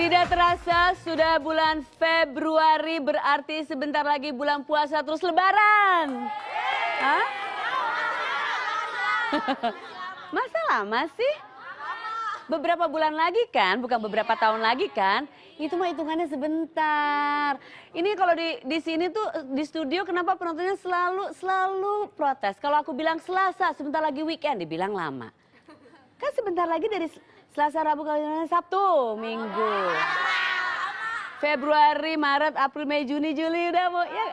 Tidak terasa sudah bulan Februari, berarti sebentar lagi bulan puasa terus lebaran. Hah? Masa lama sih? Beberapa bulan lagi kan, bukan beberapa tahun lagi kan? Itu mah hitungannya sebentar. Ini kalau di sini tuh di studio kenapa penontonnya selalu protes. Kalau aku bilang Selasa, sebentar lagi weekend, dibilang lama. Kan sebentar lagi dari Selasa, Rabu, Kamis, Sabtu, Minggu. Februari, Maret, April, Mei, Juni, Juli udah mau ya.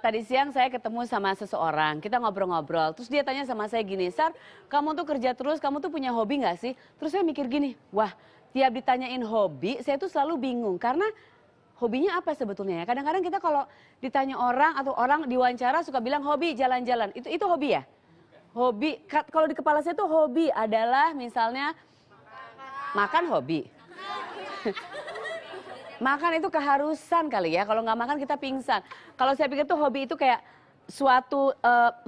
Tadi siang saya ketemu sama seseorang, kita ngobrol-ngobrol. Terus dia tanya sama saya gini, Sar, kamu tuh kerja terus, kamu tuh punya hobi gak sih? Terus saya mikir gini, wah tiap ditanyain hobi, saya tuh selalu bingung. Karena hobinya apa sebetulnya ya? Kadang-kadang kita kalau ditanya orang atau orang diwawancara suka bilang hobi jalan-jalan. Itu hobi ya? Hobi, kalau di kepala saya tuh hobi adalah misalnya makan hobi. Makan itu keharusan kali ya, kalau nggak makan kita pingsan. Kalau saya pikir tuh hobi itu kayak suatu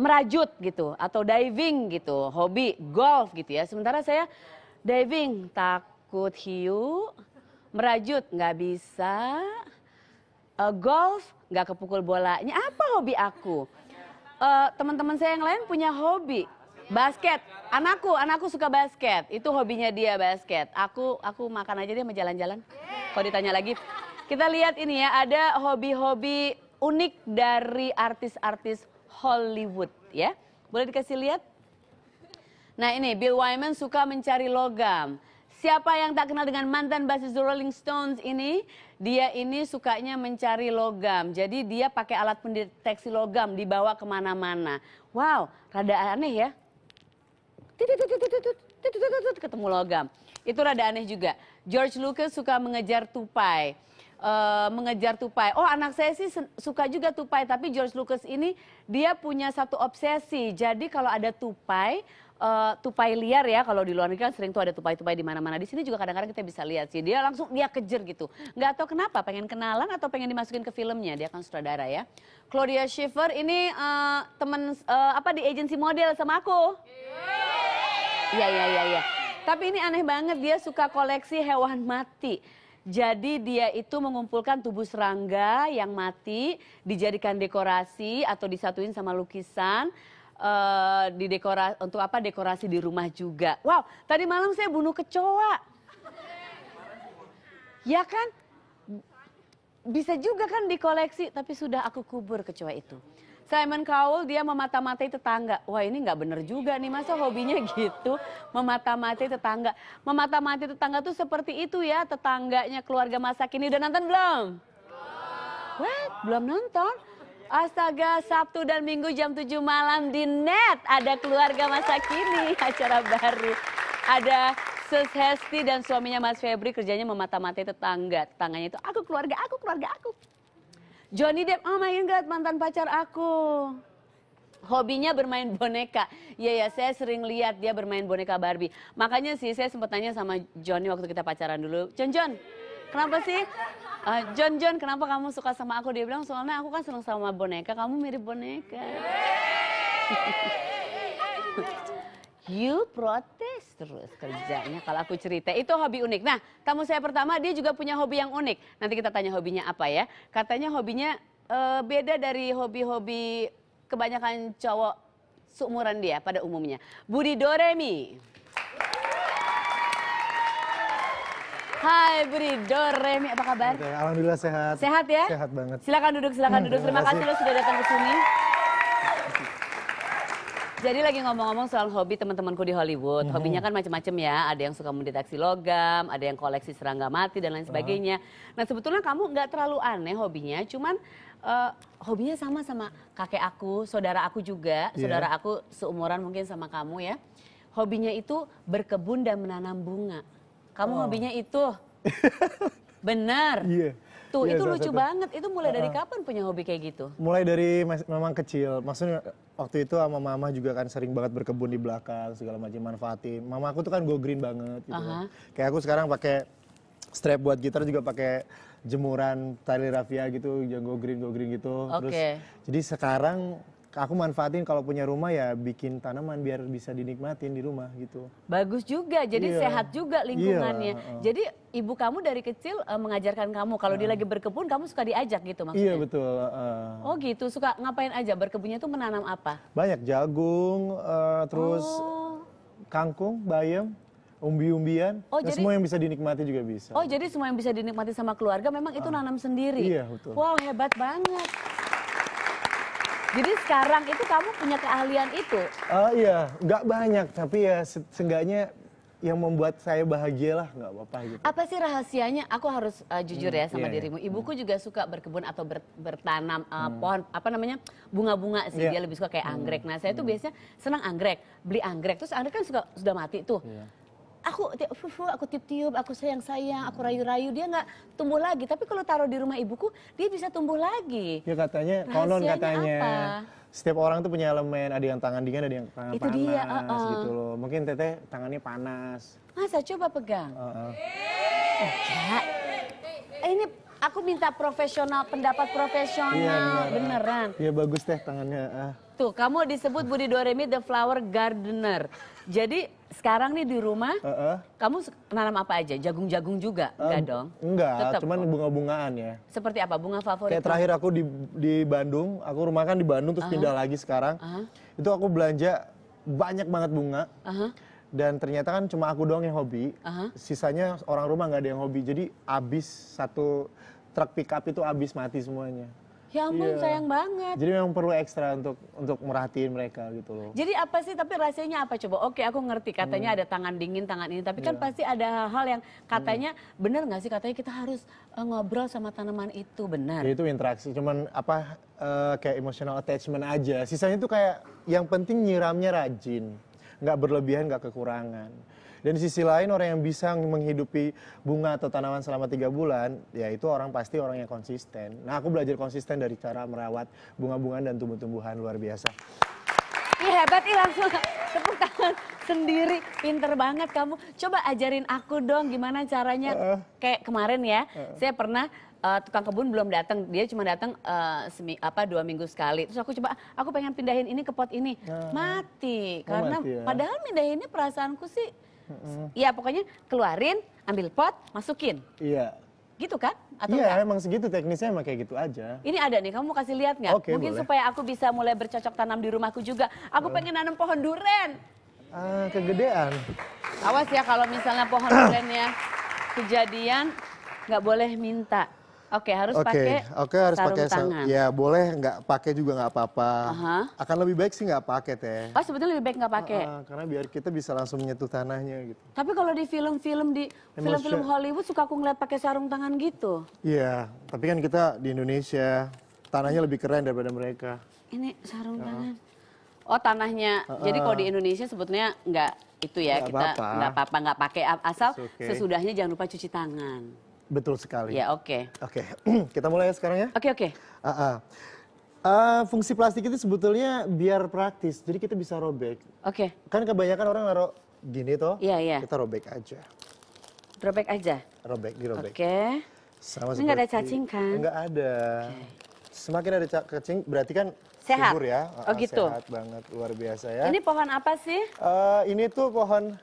merajut gitu, atau diving gitu, hobi, golf gitu ya. Sementara saya diving, takut hiu, merajut nggak bisa, golf nggak kepukul bolanya, apa hobi aku? Teman-teman saya yang lain punya hobi, basket. Anakku suka basket, itu hobinya dia basket. Aku makan aja dia mau jalan-jalan. Kalau ditanya lagi, kita lihat ini ya, ada hobi-hobi unik dari artis-artis Hollywood ya. Boleh dikasih lihat? Nah ini, Bill Wyman suka mencari logam. Siapa yang tak kenal dengan mantan bassis The Rolling Stones ini? Dia ini sukanya mencari logam. Jadi dia pakai alat pendeteksi logam, dibawa kemana-mana. Wow, rada aneh ya. Ketemu logam. Itu rada aneh juga. George Lucas suka mengejar tupai. Oh anak saya sih suka juga tupai, tapi George Lucas ini dia punya satu obsesi. Jadi kalau ada tupai, tupai liar ya, kalau di luar negeri kan sering tuh ada tupai-tupai di mana-mana. Di sini juga kadang-kadang kita bisa lihat sih, dia langsung dia kejar gitu. Nggak tahu kenapa, pengen kenalan atau pengen dimasukin ke filmnya, dia kan sutradara ya. Claudia Schiffer ini temen di agensi model sama aku. Iya. Tapi ini aneh banget, dia suka koleksi hewan mati. Jadi dia itu mengumpulkan tubuh serangga yang mati, dijadikan dekorasi atau disatuin sama lukisan, untuk dekorasi di rumah juga. Wow, tadi malam saya bunuh kecoa. Ya kan? Bisa juga kan dikoleksi, tapi sudah aku kubur kecoa itu. Simon Cowell dia memata-matai tetangga. Wah ini nggak bener juga nih, masa hobinya gitu. Memata-matai tetangga. Memata-matai tetangga tuh seperti itu ya, tetangganya keluarga masa kini. Udah nonton belum? Wah belum nonton? Astaga, Sabtu dan Minggu jam 7 malam di net. Ada keluarga masa kini, acara baru. Ada Sus Hesti dan suaminya Mas Febri kerjanya memata-matai tetangga. Tetangganya itu aku keluarga aku. Johnny Depp, oh my god, mantan pacar aku. Hobinya bermain boneka. Iya, saya sering lihat dia bermain boneka Barbie. Makanya sih saya sempat tanya sama Johnny waktu kita pacaran dulu. John, kenapa sih? John, kenapa kamu suka sama aku? Dia bilang, soalnya aku kan senang sama boneka, kamu mirip boneka. You protes terus kerjanya kalau aku cerita. Itu hobi unik. Nah, tamu saya pertama dia juga punya hobi yang unik. Nanti kita tanya hobinya apa ya. Katanya hobinya beda dari hobi-hobi kebanyakan cowok seumuran dia pada umumnya. Budi Doremi. Hai Budi Doremi, apa kabar? Alhamdulillah sehat. Sehat ya? Sehat banget. Silakan duduk. Terima kasih lo sudah datang ke sini. Jadi lagi ngomong-ngomong soal hobi teman-temanku di Hollywood. Hobinya kan macam-macam ya. Ada yang suka mendeteksi logam, ada yang koleksi serangga mati dan lain sebagainya. Nah sebetulnya kamu nggak terlalu aneh hobinya, cuman hobinya sama kakek aku, saudara aku juga. Saudara aku seumuran mungkin sama kamu ya. Hobinya itu berkebun dan menanam bunga. Kamu hobinya itu? Benar. Iya. Tuh itu lucu banget. Itu mulai dari kapan punya hobi kayak gitu? Mulai dari memang kecil. Maksudnya waktu itu sama mama juga kan sering banget berkebun di belakang, segala macam manfaatin. Mama aku tuh kan go green banget gitu. Kayak aku sekarang pakai strap buat gitar juga pakai jemuran tali rafia gitu, yang go green gitu. Terus jadi sekarang aku manfaatin kalau punya rumah ya bikin tanaman biar bisa dinikmatin di rumah gitu. Bagus juga, jadi Iya. sehat juga lingkungannya. Iya, Jadi ibu kamu dari kecil mengajarkan kamu kalau dia lagi berkebun kamu suka diajak gitu maksudnya? Iya betul. Oh gitu, suka ngapain aja? Berkebunnya tuh menanam apa? Banyak jagung, terus Oh, kangkung, bayam, umbi-umbian, Oh, dan jadi- semua yang bisa dinikmati juga bisa. oh jadi semua yang bisa dinikmati sama keluarga memang itu nanam sendiri? Iya, betul. Wow hebat banget. Jadi sekarang itu kamu punya keahlian itu? Iya, nggak banyak, tapi ya seenggaknya yang membuat saya bahagia lah, nggak apa-apa gitu. Apa sih rahasianya? Aku harus jujur ya sama iya, dirimu. Ibuku juga suka berkebun atau bertanam pohon apa namanya bunga-bunga sih. Iya. Dia lebih suka kayak anggrek. Nah saya tuh biasanya senang anggrek, beli anggrek. Terus anggrek kan sudah mati tuh. Iya. Aku tiup-tiup, aku sayang-sayang, aku rayu-rayu. Dia nggak tumbuh lagi. Tapi kalau taruh di rumah ibuku, dia bisa tumbuh lagi. Ya katanya, konon Rahasianya katanya, apa? setiap orang tuh punya elemen, ada yang tangan dingin, ada yang tangan Itu dia, panas gitu loh. Mungkin teteh tangannya panas. Masa coba pegang? Heeh. Enggak. Ini aku minta profesional, pendapat profesional, beneran. Iya bagus teh tangannya. Tuh, kamu disebut Budi Doremi the flower gardener. Jadi sekarang nih di rumah, kamu nanam apa aja? Jagung-jagung juga? Enggak dong? Enggak, Tetep cuman kok. bunga-bungaan ya. Seperti apa? Bunga favorit? Kayak terakhir aku di Bandung, aku rumah kan di Bandung terus pindah lagi sekarang. Itu aku belanja banyak banget bunga. Dan ternyata kan cuma aku doang yang hobi. Sisanya orang rumah nggak ada yang hobi. Jadi abis satu truk pickup itu abis mati semuanya. Ya ampun, Iya. sayang banget. Jadi memang perlu ekstra untuk merhatiin mereka gitu loh. Jadi apa sih, tapi rasanya apa coba? Oke, aku ngerti katanya ada tangan dingin, tangan ini. Tapi kan pasti ada hal-hal yang katanya, bener nggak sih katanya kita harus ngobrol sama tanaman itu, benar? Ya itu interaksi, cuman kayak emotional attachment aja. Sisanya tuh kayak yang penting nyiramnya rajin, nggak berlebihan, nggak kekurangan. Dan di sisi lain orang yang bisa menghidupi bunga atau tanaman selama 3 bulan, ya itu pasti orang yang konsisten. Nah aku belajar konsisten dari cara merawat bunga-bungaan dan tumbuh-tumbuhan luar biasa. Ih hebat, ih langsung tepuk tangan sendiri. Pinter banget kamu. Coba ajarin aku dong gimana caranya. Kayak kemarin ya, saya pernah tukang kebun belum datang, dia cuma datang 2 minggu sekali. Terus aku pengen pindahin ini ke pot ini, mati. Karena mati ya. padahal pindahinnya perasaanku sih, ya pokoknya keluarin, ambil pot, masukin. Iya. Gitu kan? Atau Iya enggak? emang segitu teknisnya emang kayak gitu aja. Ini ada nih, kamu mau kasih lihat nggak? Oke, Mungkin boleh. supaya aku bisa mulai bercocok tanam di rumahku juga. Aku pengen nanam pohon duren. Kegedean. Awas ya kalau misalnya pohon durennya kejadian, nggak boleh minta. Oke, harus pakai harus sarung pakai tangan. ya boleh nggak pakai juga nggak apa-apa. Aha. Akan lebih baik sih nggak pakai teh. Oh sebetulnya lebih baik nggak pakai. Karena biar kita bisa langsung menyentuh tanahnya gitu. Tapi kalau di film-film film-film Hollywood suka aku ngeliat pakai sarung tangan gitu. Iya, tapi kan kita di Indonesia tanahnya lebih keren daripada mereka. Ini sarung tangan. Oh tanahnya. Jadi kalau di Indonesia sebetulnya nggak itu ya, Nggak kita apa-apa. nggak pakai, asal It's okay. sesudahnya jangan lupa cuci tangan. Betul sekali. Ya oke. Oke, kita mulai ya sekarang ya. Oke. Fungsi plastik itu sebetulnya biar praktis, jadi kita bisa robek. Oke. Kan kebanyakan orang naruh gini toh, Iya. kita robek aja. Robek aja. Dirobek. Oke. Sama Ini nggak ada seperti- cacing kan? Nggak ada. Semakin ada cacing berarti kan Sehat? subur ya. Oh, gitu. Sehat banget, luar biasa ya. Ini pohon apa sih? Ini tuh pohon.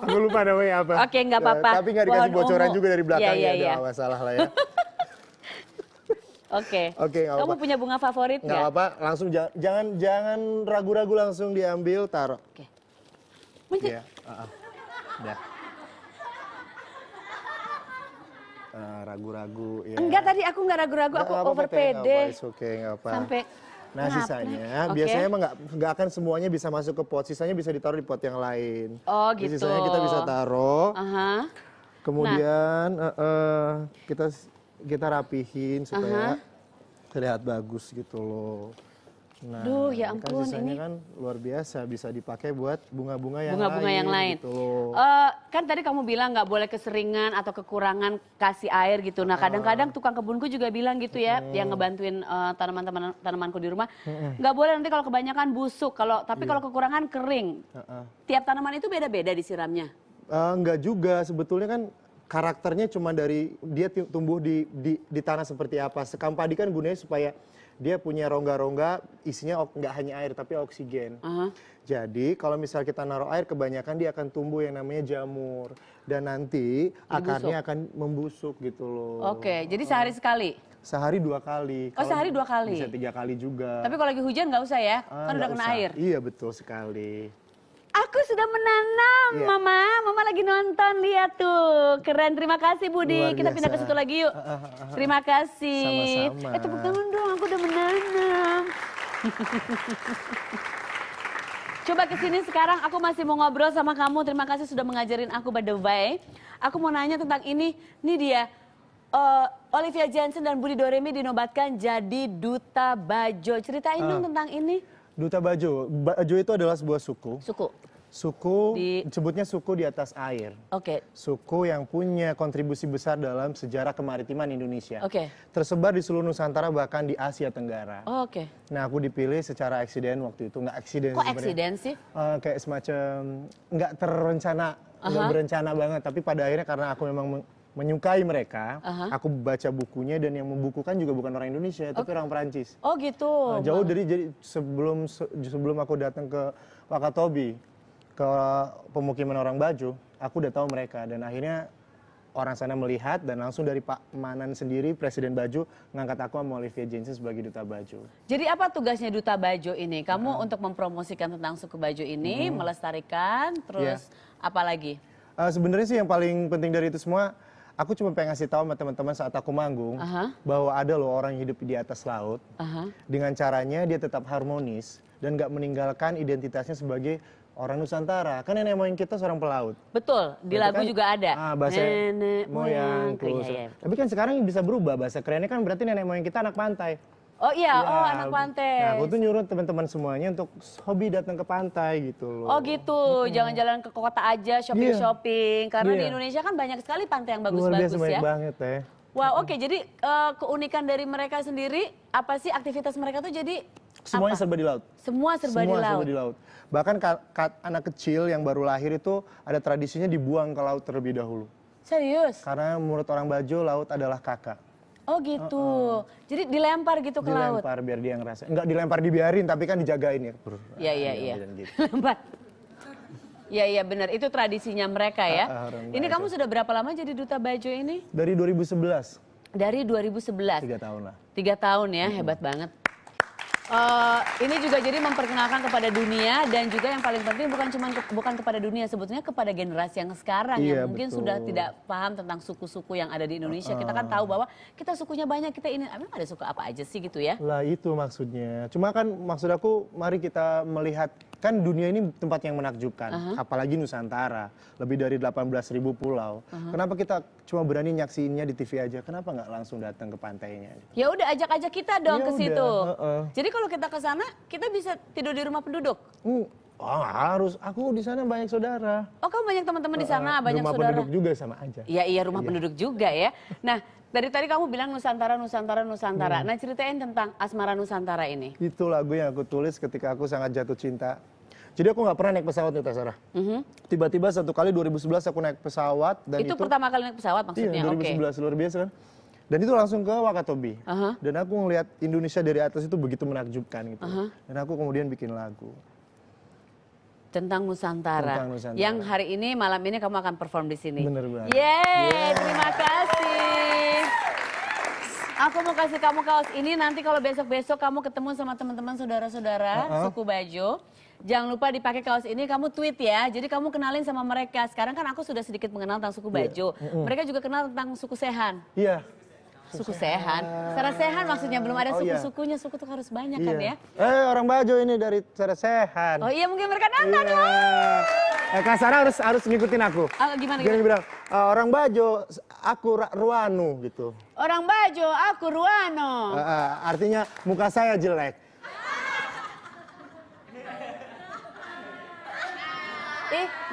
Aku lupa namanya apa. Oke, nggak apa-apa. Tapi nggak dikasih Pohon bocoran ungu. juga dari belakang Iya. ya, nggak masalah lah ya. Oke. Oke, nggak Kamu apa-apa. punya bunga favorit Nggak nggak? apa-apa, langsung jangan ragu-ragu, langsung diambil, taruh. Oke. Mencet. Iya, udah. Ragu-ragu ya. Enggak, tadi aku nggak ragu-ragu, aku over pede. Oke, nggak apa. Sampai Nah ngap. sisanya, Oke. biasanya emang nggak akan semuanya bisa masuk ke pot, sisanya bisa ditaruh di pot yang lain. Oh, Jadi gitu. Sisanya kita bisa taruh, Aha. kemudian kita rapihin supaya terlihat bagus gitu loh. Nah, Duh, ya ini ampun, kan sisanya ini- kan luar biasa, bisa dipakai buat bunga-bunga yang Bunga-bunga lain. yang lain. Gitu loh. Kan tadi kamu bilang nggak boleh keseringan atau kekurangan kasih air gitu. Nah kadang-kadang tukang kebunku juga bilang gitu ya, yang ngebantuin tanamanku di rumah, nggak boleh nanti kalau kebanyakan busuk. Tapi kalau kekurangan kering. Tiap tanaman itu beda-beda disiramnya. Enggak juga, sebetulnya kan karakternya cuma dari dia tumbuh di tanah seperti apa. Sekam padi kan gunanya supaya dia punya rongga-rongga isinya nggak hanya air tapi oksigen. Jadi kalau misal kita naruh air kebanyakan dia akan tumbuh yang namanya jamur dan nanti akarnya akan membusuk gitu loh. Oke, jadi sehari sekali? Sehari 2 kali. Oh, sehari 2 kali? Bisa 3 kali juga. Tapi kalau lagi hujan nggak usah ya? Kan udah kena air. Iya betul sekali. Aku sudah menanam, Mama. Mama lagi nonton, lihat tuh. Keren, terima kasih Budi. Luar Kita pindah ke biasa. situ lagi yuk. Terima kasih. Sama-sama. Tepuk tangan dong, aku udah menanam. Coba kesini sekarang, aku masih mau ngobrol sama kamu. Terima kasih sudah mengajarin aku by the way. Aku mau nanya tentang ini dia. Olivia Jensen dan Budi Doremi dinobatkan jadi duta bajo. Ceritain dong tentang ini. Duta bajo. Bajo itu adalah sebuah suku. Suku, disebutnya suku di atas air. Oke. Suku yang punya kontribusi besar dalam sejarah kemaritiman Indonesia. Oke. Tersebar di seluruh Nusantara bahkan di Asia Tenggara. Oke. Nah aku dipilih secara eksiden waktu itu. Nggak eksiden Kok sebenarnya. eksiden sih? Kayak semacam nggak terencana, nggak berencana banget. Tapi pada akhirnya karena aku memang menyukai mereka, aku baca bukunya dan yang membukukan juga bukan orang Indonesia, tapi orang Perancis. Oh gitu. Jauh dari jadi sebelum aku datang ke Wakatobi, ke pemukiman orang Bajo, aku udah tahu mereka dan akhirnya orang sana melihat dan langsung dari Pak Manan sendiri, Presiden Bajo, ngangkat aku sama Olivia Jensen sebagai duta Bajo. Jadi apa tugasnya duta Bajo ini? Kamu untuk mempromosikan tentang suku Bajo ini, melestarikan, terus apa lagi? Sebenarnya sih yang paling penting dari itu semua, aku cuma pengen ngasih tahu sama teman-teman saat aku manggung bahwa ada loh orang yang hidup di atas laut. Dengan caranya dia tetap harmonis dan nggak meninggalkan identitasnya sebagai orang Nusantara. Kan nenek moyang kita seorang pelaut. Betul, di lagu kan, juga ada. Bahasa Nenek moyang. Tapi kan sekarang bisa berubah, bahasa kerennya kan berarti nenek moyang kita anak pantai. Oh iya, anak pantai. Nah, aku tuh nyuruh teman-teman semuanya untuk hobi datang ke pantai gitu loh. Oh gitu, jangan jalan ke kota aja shopping-shopping. Karena di Indonesia kan banyak sekali pantai yang bagus-bagus ya. Luar biasa banyak banget ya. Wah oke, jadi keunikan dari mereka sendiri, apa sih aktivitas mereka tuh jadi Semuanya apa? serba di laut. Semua serba di laut. Bahkan anak kecil yang baru lahir itu ada tradisinya dibuang ke laut terlebih dahulu. Serius? Karena menurut orang Bajo laut adalah kakak. Oh gitu. Jadi dilempar gitu ke laut. Dilempar biar dia ngerasa. Enggak dilempar dibiarin tapi kan dijagain ya. Iya. Lempar. Iya benar, itu tradisinya mereka ya. Ini kamu sudah berapa lama jadi duta Bajo ini? Dari 2011. Dari 2011. 3 tahun lah. 3 tahun ya, hebat banget. Ini juga jadi memperkenalkan kepada dunia dan juga yang paling penting bukan kepada dunia, sebetulnya kepada generasi yang sekarang yang mungkin sudah tidak paham tentang suku-suku yang ada di Indonesia. Kita kan tahu bahwa kita sukunya banyak, kita ini emang ada suku apa aja sih gitu ya? Lah itu maksudnya. Cuma kan maksud aku mari kita melihat kan dunia ini tempat yang menakjubkan, apalagi Nusantara, lebih dari 18.000 pulau. Kenapa kita cuma berani nyaksiinnya di TV aja? Kenapa nggak langsung datang ke pantainya? Ya udah ajak-ajak kita dong Ya ke situ. Jadi kalau kita ke sana, kita bisa tidur di rumah penduduk. Harus. Aku di sana banyak saudara. Oh, kamu banyak teman-teman di sana, banyak rumah saudara. Rumah penduduk juga sama aja. Iya, rumah penduduk juga ya. Nah, dari tadi kamu bilang Nusantara. Nah, ceritain tentang Asmara Nusantara ini. Itu lagu yang aku tulis ketika aku sangat jatuh cinta. Jadi aku nggak pernah naik pesawat nih, Tasara. Tiba-tiba satu kali 2011 aku naik pesawat dan itu pertama kali naik pesawat maksudnya? Iya, 2011 luar biasa kan. Dan itu langsung ke Wakatobi. Dan aku ngelihat Indonesia dari atas itu begitu menakjubkan gitu. Dan aku kemudian bikin lagu. Tentang Nusantara. Yang hari ini, malam ini kamu akan perform di sini. Bener banget. Yeay, terima kasih. Aku mau kasih kamu kaos ini, nanti kalau besok-besok kamu ketemu sama teman-teman saudara-saudara suku Bajo. Jangan lupa dipakai kaos ini, kamu tweet ya. Jadi kamu kenalin sama mereka. Sekarang kan aku sudah sedikit mengenal tentang suku Bajo. Mereka juga kenal tentang suku Sehan. Iya. Suku Sehan. Sarasehan maksudnya belum ada suku-sukunya. Suku tuh harus banyak kan ya. Orang Bajo ini dari Sarasehan. Oh iya, mungkin mereka nonton. Kak Sarah harus ngikutin aku. Gimana? Bilang, orang Bajo, aku Ruanu gitu. Orang Bajo, aku Ruano. Artinya muka saya jelek.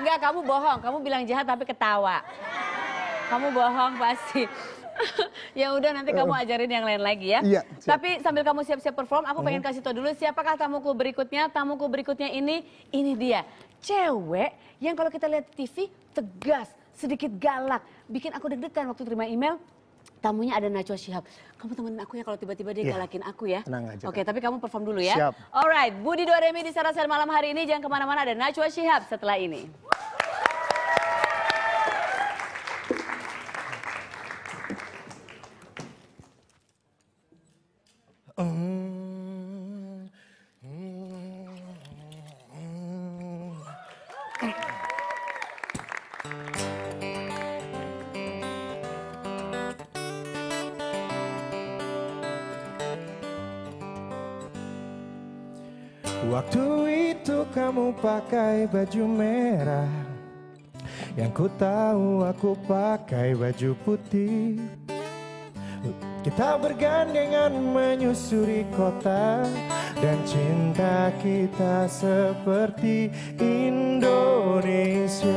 Enggak, kamu bohong. Kamu bilang jahat tapi ketawa. Kamu bohong pasti. Ya udah, nanti kamu ajarin yang lain lagi ya. Iya, tapi sambil kamu siap-siap perform, aku pengen kasih tau dulu siapakah tamuku berikutnya. Tamuku berikutnya ini dia. Cewek yang kalau kita lihat di TV tegas, sedikit galak, bikin aku deg-degan waktu terima email. Tamunya ada Najwa Shihab. Kamu temenin aku ya kalau tiba-tiba dia galakin aku ya. Tenang aja. Oke, tapi kamu perform dulu ya. Siap. Alright, Budi Doremi di Sarasen malam hari ini. Jangan kemana-mana, ada Najwa Shihab setelah ini. Waktu itu kamu pakai baju merah, yang ku tahu aku pakai baju putih. Kita bergandengan menyusuri kota, dan cinta kita seperti Indonesia.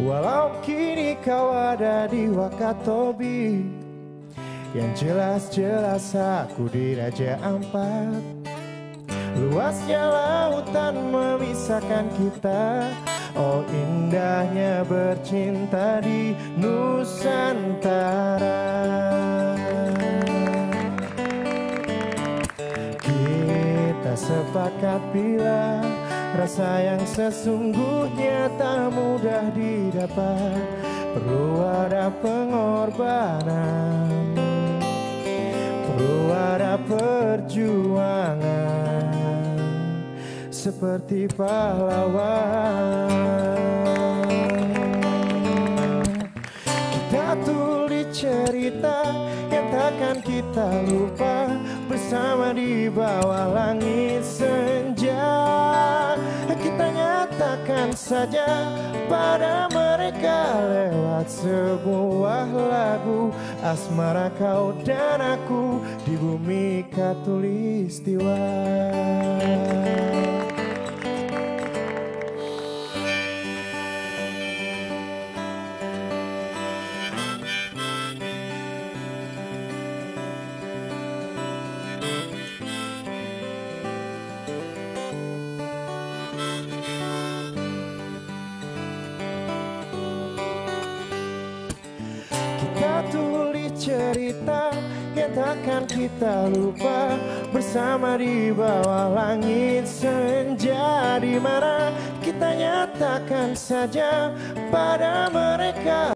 Walau kini kau ada di Wakatobi, yang jelas-jelas aku di Raja Ampat. Luasnya lautan memisahkan kita, oh indahnya bercinta di Nusantara. Kita sepakat bila rasa yang sesungguhnya tak mudah didapat, perlu ada pengorbanan, perlu ada perjuangan, seperti pahlawan. Kita tulis cerita yang takkan kita lupa, bersama di bawah langit senja. Kita nyatakan saja pada mereka lewat sebuah lagu, asmara kau dan aku di bumi Katulistiwa. Kita tulis cerita yang takkan kita lupa, bersama di bawah langit senja, di mana kita nyatakan saja pada mereka